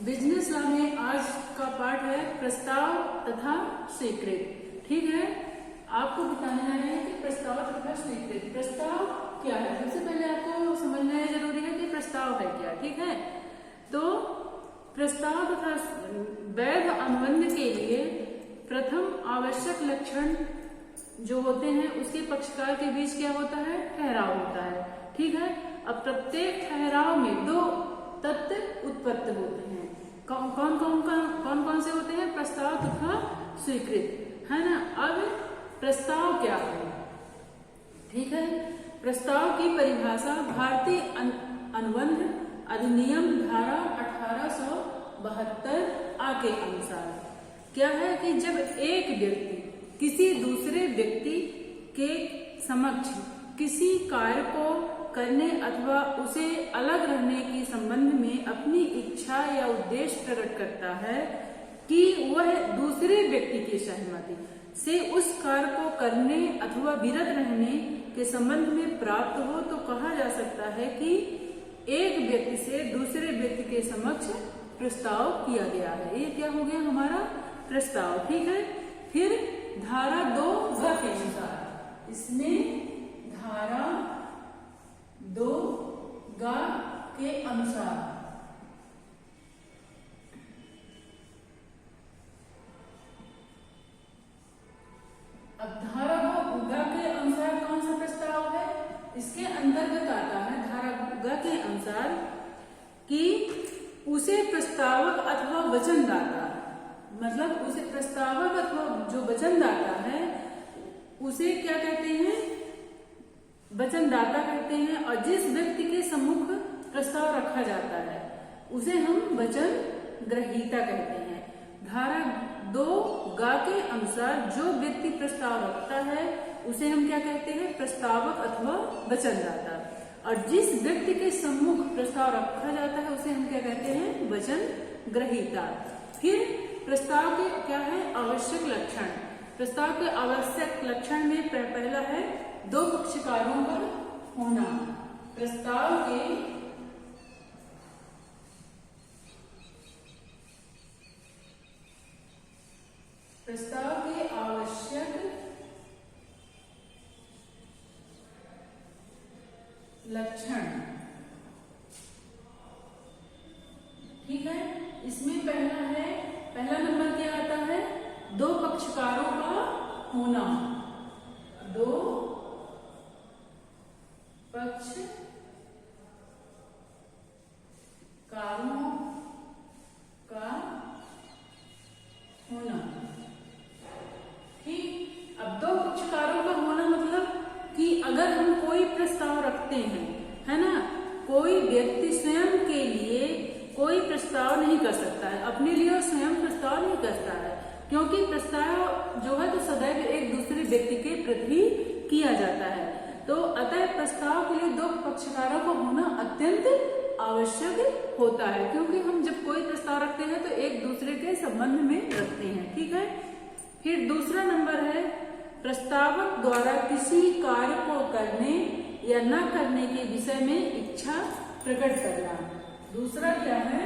Business law में आज का पाठ है प्रस्ताव तथा स्वीकृत। ठीक है, आपको बताने जा रहे हैं कि प्रस्ताव तथा स्वीकृत। प्रस्ताव क्या है, सबसे पहले आपको समझना जरूरी है कि प्रस्ताव है क्या। ठीक है, तो प्रस्ताव तथा वैध अनुबंध के लिए प्रथम आवश्यक लक्षण जो होते हैं उसके पक्षकार के बीच क्या होता है, ठहराव होता है। ठीक है, अब प्रत्येक ठहराव में दो तत्व उत्पन्न होते हैं। कौन कौन से होते हैं, प्रस्ताव तथा स्वीकृत, है ना। अब प्रस्ताव क्या है, ठीक है। प्रस्ताव की परिभाषा भारतीय अनुबंध अधिनियम धारा 1872 आ के अनुसार क्या है कि जब एक व्यक्ति किसी दूसरे व्यक्ति के समक्ष किसी कार्य को करने अथवा उसे अलग रहने के संबंध में अपनी इच्छा या उद्देश्य प्रकट करता है कि वह दूसरे व्यक्ति की सहमति से उस कार्य को करने अथवा विरत रहने के संबंध में प्राप्त हो, तो कहा जा सकता है कि एक व्यक्ति से दूसरे व्यक्ति के समक्ष प्रस्ताव किया गया है। ये क्या हो गया, हमारा प्रस्ताव। ठीक है, फिर धारा 2 के अनुसार, इसमें धारा 2 के अनुसार अब धारा 2 के अनुसार कौन सा प्रस्ताव है, इसके अंतर्गत आता है धारा के अनुसार कि उसे प्रस्तावक अथवा वचनदाता, मतलब उसे प्रस्तावक अथवा जो वचनदाता है उसे क्या कहते हैं, वचनदाता कहते हैं। और जिस व्यक्ति के सम्मुख प्रस्ताव रखा जाता है उसे हम वचन ग्रहीता कहते हैं। धारा 2 के अनुसार जो व्यक्ति प्रस्ताव रखता है उसे हम क्या कहते हैं, प्रस्तावक अथवा वचनदाता। और जिस व्यक्ति के सम्मुख प्रस्ताव रखा जाता है उसे हम क्या कहते हैं, वचन ग्रहीता। फिर प्रस्ताव के क्या है, आवश्यक लक्षण। प्रस्ताव के आवश्यक लक्षण में पहला है दो पक्षकारों का होना। प्रस्ताव के आवश्यक लक्षण, ठीक है। इसमें पहला नंबर क्या आता है, दो पक्षकारों का होना। दो पक्षकारों का होना। ठीक, अब दो पक्षकारों का होना मतलब कि अगर हम कोई प्रस्ताव रखते हैं, है ना, कोई व्यक्ति स्वयं के लिए कोई प्रस्ताव नहीं कर सकता है, अपने लिए स्वयं प्रस्ताव नहीं करता है, क्योंकि प्रस्ताव जो है तो सदैव एक दूसरे व्यक्ति के प्रति किया जाता है। तो अतः प्रस्ताव के लिए दो पक्षकारों का होना अत्यंत आवश्यक होता है, क्योंकि हम जब कोई प्रस्ताव रखते हैं तो एक दूसरे के संबंध में रखते हैं। ठीक है, फिर दूसरा नंबर है प्रस्तावक द्वारा किसी कार्य को करने या न करने के विषय में इच्छा प्रकट करना। दूसरा क्या है,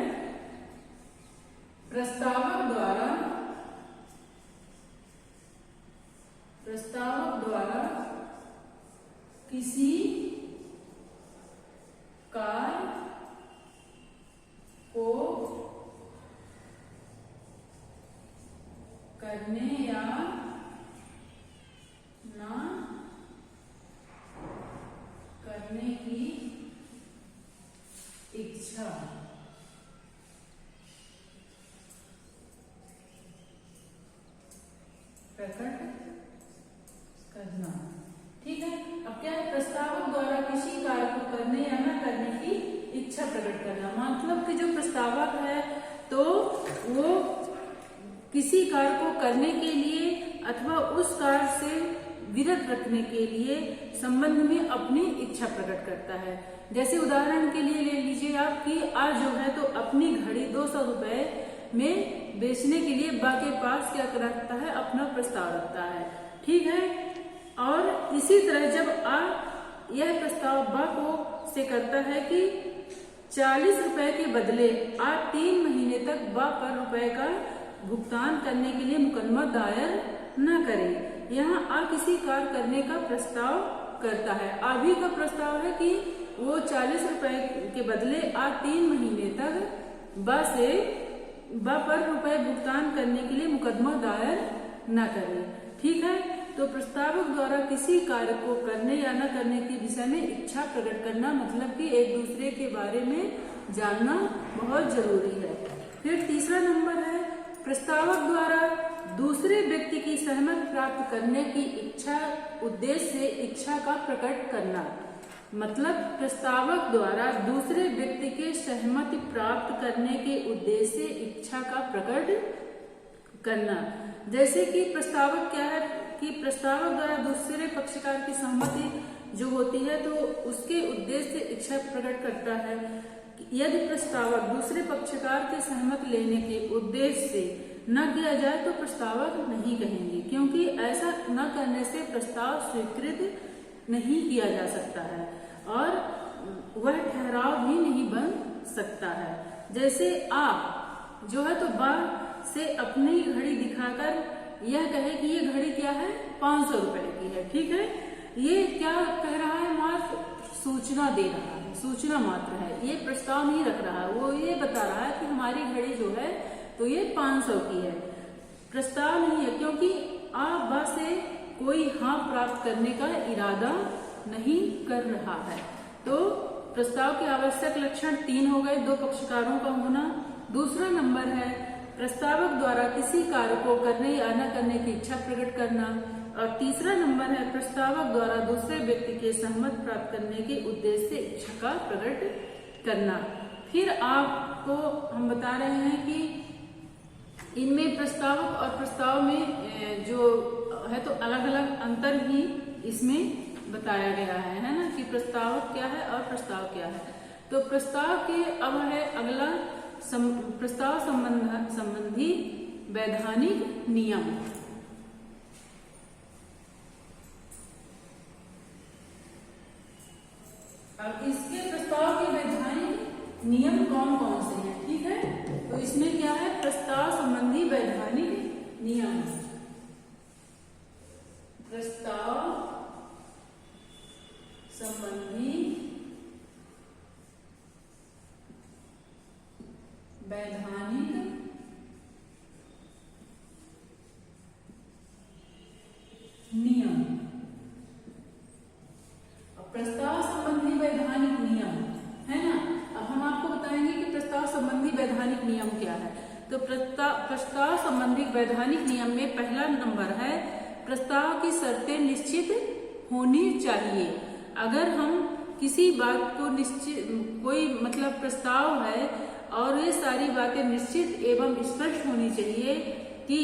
प्रस्तावक द्वारा किसी कार्य को करने या ना करने की इच्छा प्रकट करना। ठीक है, अब क्या है, प्रस्तावक द्वारा किसी कार्य को करने या न करने की इच्छा प्रकट करना, मतलब कि जो प्रस्तावक है तो वो किसी कार्य को करने के लिए अथवा उस कार्य से विरत रखने के लिए संबंध में अपनी इच्छा प्रकट करता है। जैसे उदाहरण के लिए ले लीजिए आप कि आज जो है तो अपनी घड़ी 200 रुपए में बेचने के लिए बा के पास क्या रखता है, अपना प्रस्ताव रखता है। ठीक है, और इसी तरह जब यह प्रस्ताव बा को से करता है कि 40 रुपए के बदले आप 3 महीने तक ब पर रुपए का भुगतान करने के लिए मुकदमा दायर न करें। यहाँ आ किसी कार्य करने का प्रस्ताव करता है। अभी का प्रस्ताव है कि वो 40 रुपए के बदले आ 3 महीने तक ब पर रुपए भुगतान करने के लिए मुकदमा दायर न करे। ठीक है, तो प्रस्तावक द्वारा किसी कार्य को करने या न करने की विषय में इच्छा प्रकट करना, मतलब कि एक दूसरे के बारे में जानना बहुत जरूरी है। फिर तीसरा नंबर है प्रस्तावक द्वारा दूसरे व्यक्ति की सहमति प्राप्त करने की इच्छा उद्देश्य से इच्छा का प्रकट करना। मतलब प्रस्तावक द्वारा दूसरे व्यक्ति के सहमति प्राप्त करने के उद्देश्य से इच्छा का प्रकट करना। जैसे कि प्रस्तावक क्या है कि प्रस्तावक द्वारा दूसरे पक्षकार की सहमति जो होती है तो उसके उद्देश्य से इच्छा प्रकट करता है। यदि प्रस्तावक दूसरे पक्षकार के सहमति लेने के उद्देश्य से न किया जाए तो प्रस्तावक नहीं कहेंगे, क्योंकि ऐसा न करने से प्रस्ताव स्वीकृत नहीं किया जा सकता है और वह ठहराव भी नहीं बन सकता है। जैसे आप जो है तो बा से अपनी घड़ी दिखाकर यह कहे कि ये घड़ी क्या है 500 रुपए की है। ठीक है, ये क्या कह रहा है, मात्र सूचना दे रहा है, सूचना मात्र है, ये प्रस्ताव नहीं रख रहा है। वो ये बता रहा है कि हमारी घड़ी जो है तो ये 500 की है, प्रस्ताव नहीं है, क्योंकि आप बा से कोई हाँ प्राप्त करने का इरादा नहीं कर रहा है। तो प्रस्ताव के आवश्यक लक्षण 3 हो गए, 2 पक्षकारों का होना। दूसरा नंबर है प्रस्तावक द्वारा किसी कार्य को करने या न करने की इच्छा प्रकट करना। और तीसरा नंबर है प्रस्तावक द्वारा दूसरे व्यक्ति के सहमति प्राप्त करने के उद्देश्य से इच्छा का प्रकट करना। फिर आपको हम बता रहे हैं कि इनमें प्रस्तावक और प्रस्ताव में जो है तो अलग अलग अंतर भी इसमें बताया गया है ना, कि प्रस्तावक क्या है और प्रस्ताव क्या है। तो प्रस्ताव के अब है अगला प्रस्ताव संबंधी वैधानिक नियम। अब इसके प्रस्ताव के वैधानिक नियम कौन कौन से हैं, ठीक है। तो इसमें क्या है, प्रस्ताव संबंधी वैधानिक नियम। प्रस्ताव संबंधी वैधानिक नियम। प्रस्ताव संबंधी वैधानिक नियम है ना। अब हम आपको बताएंगे कि प्रस्ताव संबंधी वैधानिक नियम क्या है। तो प्रस्ताव संबंधी वैधानिक नियम में पहला नंबर है प्रस्ताव की शर्तें निश्चित होनी चाहिए। अगर हम किसी बात को निश्चित, कोई मतलब प्रस्ताव है और ये सारी बातें निश्चित एवं स्पष्ट होनी चाहिए कि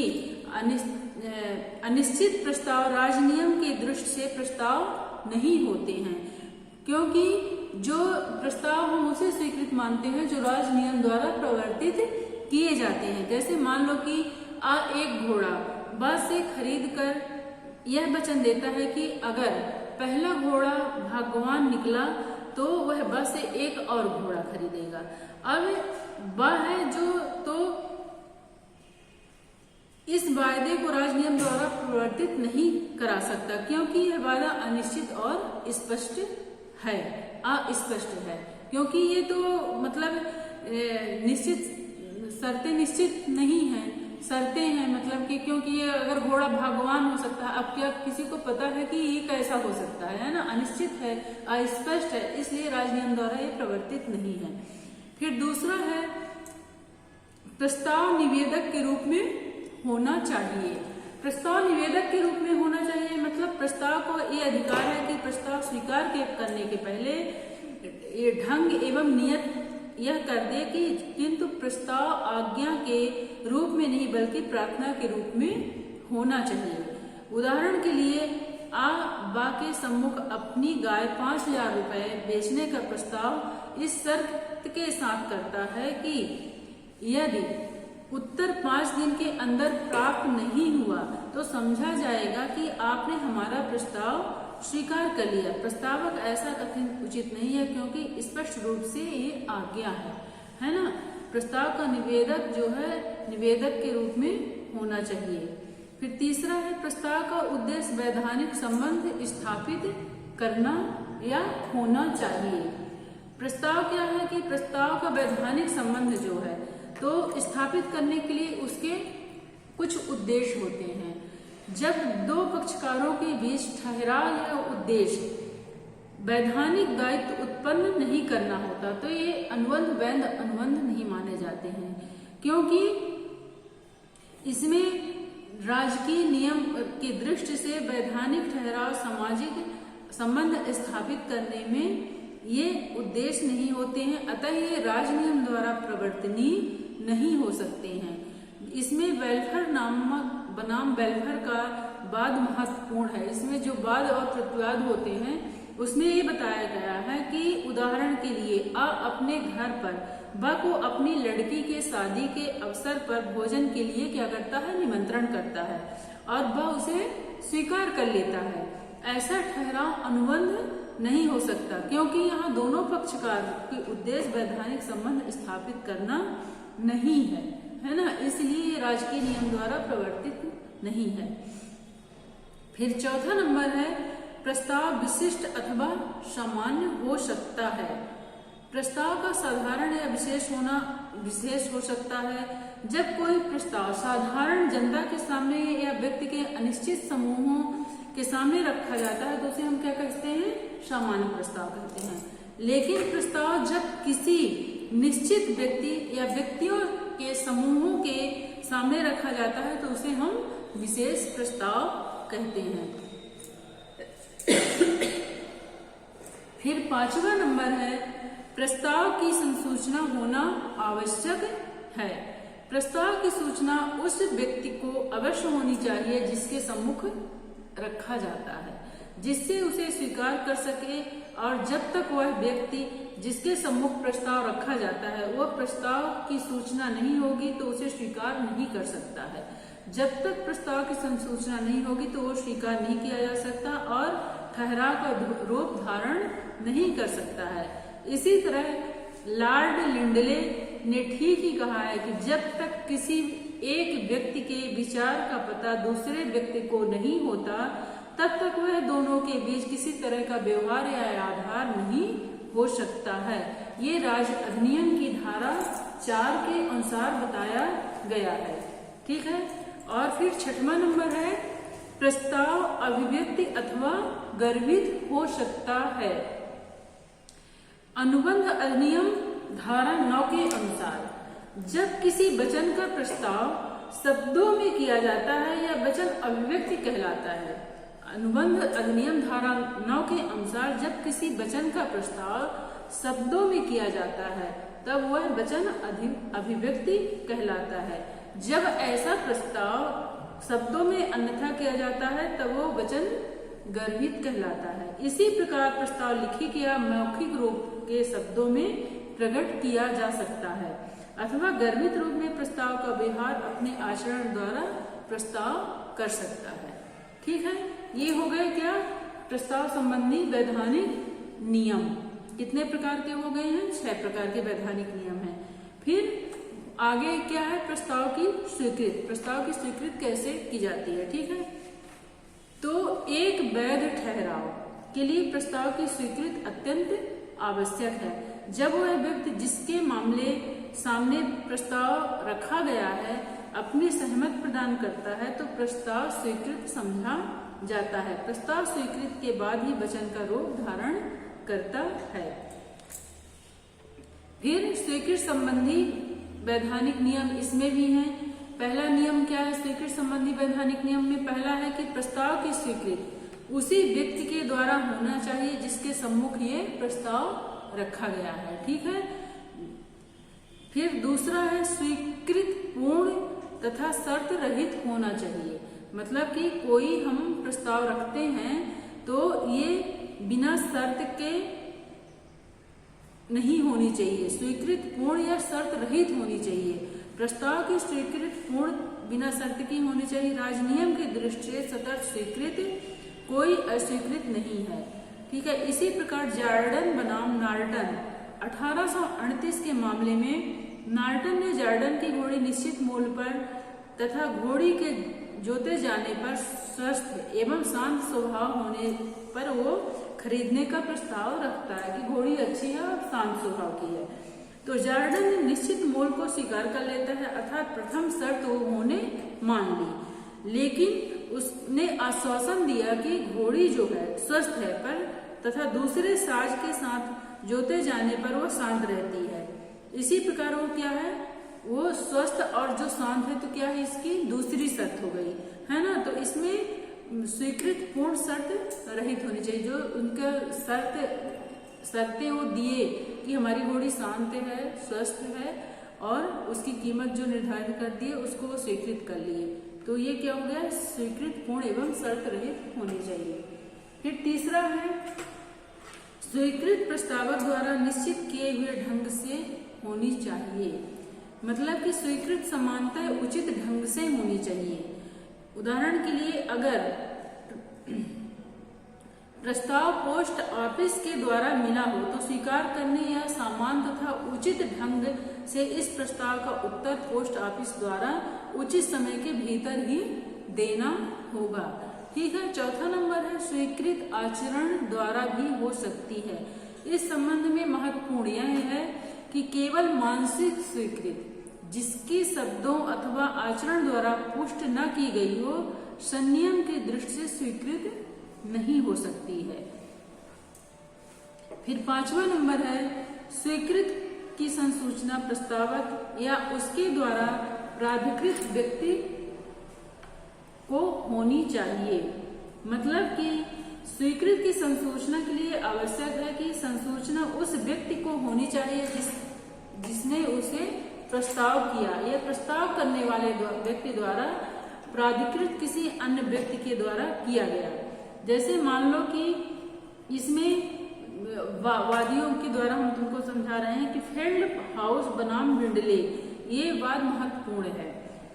अनिश्चित प्रस्ताव राजनियम की दृष्टि से प्रस्ताव नहीं होते हैं, क्योंकि जो प्रस्ताव हम उसे स्वीकृत मानते हैं जो राजनियम द्वारा प्रवर्तित किए जाते हैं। जैसे मान लो कि आ एक घोड़ा ब से खरीद कर यह वचन देता है कि अगर पहला घोड़ा भाग्यवान निकला तो वह ब से एक और घोड़ा खरीदेगा। अब ब है जो तो इस वायदे को राजनियम द्वारा प्रवर्तित नहीं करा सकता, क्योंकि यह वादा अनिश्चित और स्पष्ट है, अस्पष्ट है, क्योंकि ये तो मतलब निश्चित शर्तें निश्चित नहीं है, शर्तें हैं मतलब कि, क्योंकि ये अगर घोड़ा भाग्यवान हो सकता है, अब क्या किसी को पता है कि ये कैसा हो सकता है ना, अनिश्चित है, अस्पष्ट है, इसलिए राजनियम द्वारा ये प्रवर्तित नहीं है। फिर दूसरा है प्रस्ताव निवेदक के रूप में होना चाहिए। प्रस्ताव निवेदक के रूप में होना चाहिए मतलब प्रस्ताव को ये अधिकार है कि प्रस्ताव स्वीकार करने के पहले ये ढंग एवं नियत यह कर दे कि किंतु प्रस्ताव आज्ञा के रूप में नहीं बल्कि प्रार्थना के रूप में होना चाहिए। उदाहरण के लिए आ बा के सम्मुख अपनी गाय 5,000 रुपए बेचने का प्रस्ताव इस शर्त के साथ करता है कि यदि उत्तर 5 दिन के अंदर प्राप्त नहीं हुआ तो समझा जाएगा कि आपने हमारा प्रस्ताव स्वीकार कर लिया। प्रस्तावक ऐसा कथन उचित नहीं है क्योंकि स्पष्ट रूप से ये आज्ञा है ना। प्रस्ताव का निवेदक जो है निवेदक के रूप में होना चाहिए। फिर तीसरा है प्रस्ताव का उद्देश्य वैधानिक संबंध स्थापित करना या होना चाहिए। प्रस्ताव क्या है कि प्रस्ताव का वैधानिक संबंध जो है तो स्थापित करने के लिए उसके कुछ उद्देश्य होते हैं। जब दो पक्षकारों के बीच ठहराव या उद्देश्य वैधानिक दायित्व उत्पन्न नहीं करना होता तो ये अनुबंध वैध अनुबंध नहीं माने जाते हैं, क्योंकि इसमें राजकीय नियम की दृष्टि से वैधानिक ठहराव सामाजिक संबंध स्थापित करने में ये उद्देश्य नहीं होते हैं, अतः ये राजनियम द्वारा प्रवर्तनीय नहीं हो सकते हैं। इसमें वेलफेयर नामक बनाम वेलफेयर का वाद महत्वपूर्ण है। इसमें जो वाद और प्रतिवाद होते हैं उसमें ये बताया गया है कि उदाहरण के लिए अ अपने घर पर ब को अपनी लड़की के शादी के अवसर पर भोजन के लिए क्या करता है, निमंत्रण करता है और ब उसे स्वीकार कर लेता है। ऐसा ठहराव अनुबंध नहीं हो सकता क्योंकि यहाँ दोनों पक्षकार के उद्देश्य वैधानिक संबंध स्थापित करना नहीं है ना, इसलिए ये राजकीय नियम द्वारा प्रवर्तित नहीं है। फिर चौथा नंबर है प्रस्ताव विशिष्ट अथवा सामान्य हो सकता है। प्रस्ताव का साधारण या विशेष हो सकता है। जब कोई प्रस्ताव साधारण जनता के सामने या व्यक्ति के अनिश्चित समूहों के सामने रखा जाता है तो उसे हम क्या कहते हैं, सामान्य प्रस्ताव कहते हैं। लेकिन प्रस्ताव जब किसी निश्चित व्यक्ति या व्यक्तियों के समूहों के सामने रखा जाता है तो उसे हम विशेष प्रस्ताव कहते हैं। फिर पांचवा नंबर है प्रस्ताव की संसूचना होना आवश्यक है। प्रस्ताव की सूचना उस व्यक्ति को अवश्य होनी चाहिए जिसके सम्मुख रखा जाता है, जिससे उसे स्वीकार कर सके, और जब तक वह व्यक्ति जिसके सम्मुख प्रस्ताव रखा जाता है वह प्रस्ताव की सूचना नहीं होगी तो उसे स्वीकार नहीं कर सकता है। जब तक प्रस्ताव की संसूचना नहीं होगी तो वो स्वीकार नहीं किया जा सकता और ठहराव का रूप धारण नहीं कर सकता है। इसी तरह लॉर्ड लिंडले ने ठीक ही कहा है कि जब तक किसी एक व्यक्ति के विचार का पता दूसरे व्यक्ति को नहीं होता तब तक वह दोनों के बीच किसी तरह का व्यवहार या आधार नहीं हो सकता है। ये राज्य अधिनियम की धारा 4 के अनुसार बताया गया है। ठीक है। और फिर छठवां नंबर है प्रस्ताव अभिव्यक्ति अथवा गर्भित हो सकता है। अनुबंध अधिनियम धारा 9 के अनुसार जब किसी वचन का प्रस्ताव शब्दों में किया जाता है या वचन अभिव्यक्ति कहलाता है। अनुबंध अधिनियम धारा 9 के अनुसार जब किसी वचन का प्रस्ताव शब्दों में किया जाता है तब वह वचन अभिव्यक्ति कहलाता है। जब ऐसा प्रस्ताव शब्दों में अन्यथा किया जाता है तब वो वचन गर्भित कहलाता है। इसी प्रकार प्रस्ताव लिखित या मौखिक रूप के शब्दों में प्रकट किया जा सकता है अथवा गर्भित रूप में प्रस्ताव का व्यवहार अपने आचरण द्वारा प्रस्ताव कर सकता है। ठीक है। ये हो गए क्या प्रस्ताव संबंधी वैधानिक नियम। कितने प्रकार के हो गए हैं, 6 प्रकार के वैधानिक नियम हैं। फिर आगे क्या है प्रस्ताव की स्वीकृति। प्रस्ताव की स्वीकृति कैसे की जाती है। ठीक है। तो एक वैध ठहराव के लिए प्रस्ताव की स्वीकृति अत्यंत आवश्यक है। जब वह व्यक्ति जिसके मामले सामने प्रस्ताव रखा गया है अपनी सहमति प्रदान करता है तो प्रस्ताव स्वीकृत समझा जाता है। प्रस्ताव स्वीकृति के बाद ही वचन का रूप धारण करता है। फिर स्वीकृति संबंधी वैधानिक नियम इसमें भी हैं। पहला नियम क्या है स्वीकृति संबंधी वैधानिक नियम में? पहला है कि प्रस्ताव की स्वीकृति उसी व्यक्ति के द्वारा होना चाहिए जिसके सम्मुख ये प्रस्ताव रखा गया है। ठीक है। फिर दूसरा है स्वीकृति पूर्ण तथा शर्त रहित होना चाहिए। मतलब कि कोई हम प्रस्ताव रखते हैं तो ये बिना शर्त के नहीं होनी चाहिए, स्वीकृत पूर्ण या शर्त रहित होनी चाहिए। प्रस्ताव की स्वीकृति पूर्ण बिना शर्त की होनी चाहिए। राजनियम की दृष्टि से सतत स्वीकृत कोई अस्वीकृत नहीं है। ठीक है। इसी प्रकार जॉर्डन बनाम नॉर्टन 1838 के मामले में नॉर्टन ने जॉर्डन की घोड़ी निश्चित मूल्य पर तथा घोड़ी के जोते जाने पर स्वस्थ एवं शांत स्वभाव होने पर वो खरीदने का प्रस्ताव रखता है कि घोड़ी अच्छी है और शांत स्वभाव की है। तो जॉर्डन ने निश्चित मूल्य को स्वीकार कर लेता है, अर्थात प्रथम शर्त वो उन्होंने मान ली, लेकिन उसने आश्वासन दिया कि घोड़ी जो है स्वस्थ है पर तथा दूसरे साज के साथ जोते जाने पर वो शांत रहती है। इसी प्रकार वो क्या है, वो स्वस्थ और जो शांत है, तो क्या है इसकी दूसरी शर्त हो गई, है ना। तो इसमें स्वीकृत पूर्ण शर्त रहित होनी चाहिए। जो उनका शर्तें वो दिए कि हमारी घोड़ी शांत है, स्वस्थ है और उसकी कीमत जो निर्धारित कर दी है उसको वो स्वीकृत कर लिए, तो ये क्या हो गया, स्वीकृत पूर्ण एवं शर्त रहित होनी चाहिए। फिर तीसरा है स्वीकृत प्रस्तावक द्वारा निश्चित किए हुए ढंग से होनी चाहिए। मतलब कि स्वीकृत समानता उचित ढंग से होनी चाहिए। उदाहरण के लिए अगर प्रस्ताव पोस्ट ऑफिस के द्वारा मिला हो तो स्वीकार करने या सामान तथा उचित ढंग से इस प्रस्ताव का उत्तर पोस्ट ऑफिस द्वारा उचित समय के भीतर ही देना होगा। ठीक है। चौथा नंबर है स्वीकृत आचरण द्वारा भी हो सकती है। इस संबंध में महत्वपूर्ण यह है कि केवल मानसिक स्वीकृति जिसकी शब्दों अथवा आचरण द्वारा पुष्ट न की गई हो संनियम की दृष्टि से स्वीकृत नहीं हो सकती है। फिर पांचवा नंबर है स्वीकृत की संसूचना प्रस्तावक या उसके द्वारा प्राधिकृत व्यक्ति को होनी चाहिए। मतलब कि स्वीकृत की संसूचना के लिए आवश्यक है कि संसूचना उस व्यक्ति को होनी चाहिए जिसने उसे प्रस्ताव किया या प्रस्ताव करने वाले व्यक्ति द्वारा प्राधिकृत किसी अन्य व्यक्ति के द्वारा किया गया। जैसे मान लो कि इसमें वादियों के द्वारा हम तुमको समझा रहे हैं कि फील्ड हाउस बनाम विंडले, ये वाद महत्वपूर्ण है।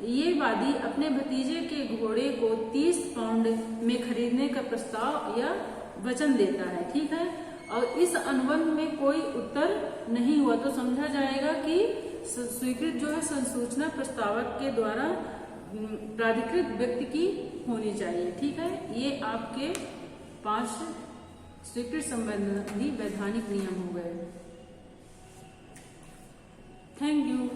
ये वादी अपने भतीजे के घोड़े को 30 पाउंड में खरीदने का प्रस्ताव या वचन देता है। ठीक है। और इस अनुबंध में कोई उत्तर नहीं हुआ तो समझा जाएगा कि स्वीकृत जो है संसूचना प्रस्तावक के द्वारा प्राधिकृत व्यक्ति की होनी चाहिए। ठीक है। ये आपके 5 स्वीकृत संबंधी वैधानिक नियम हो गए। Thank you.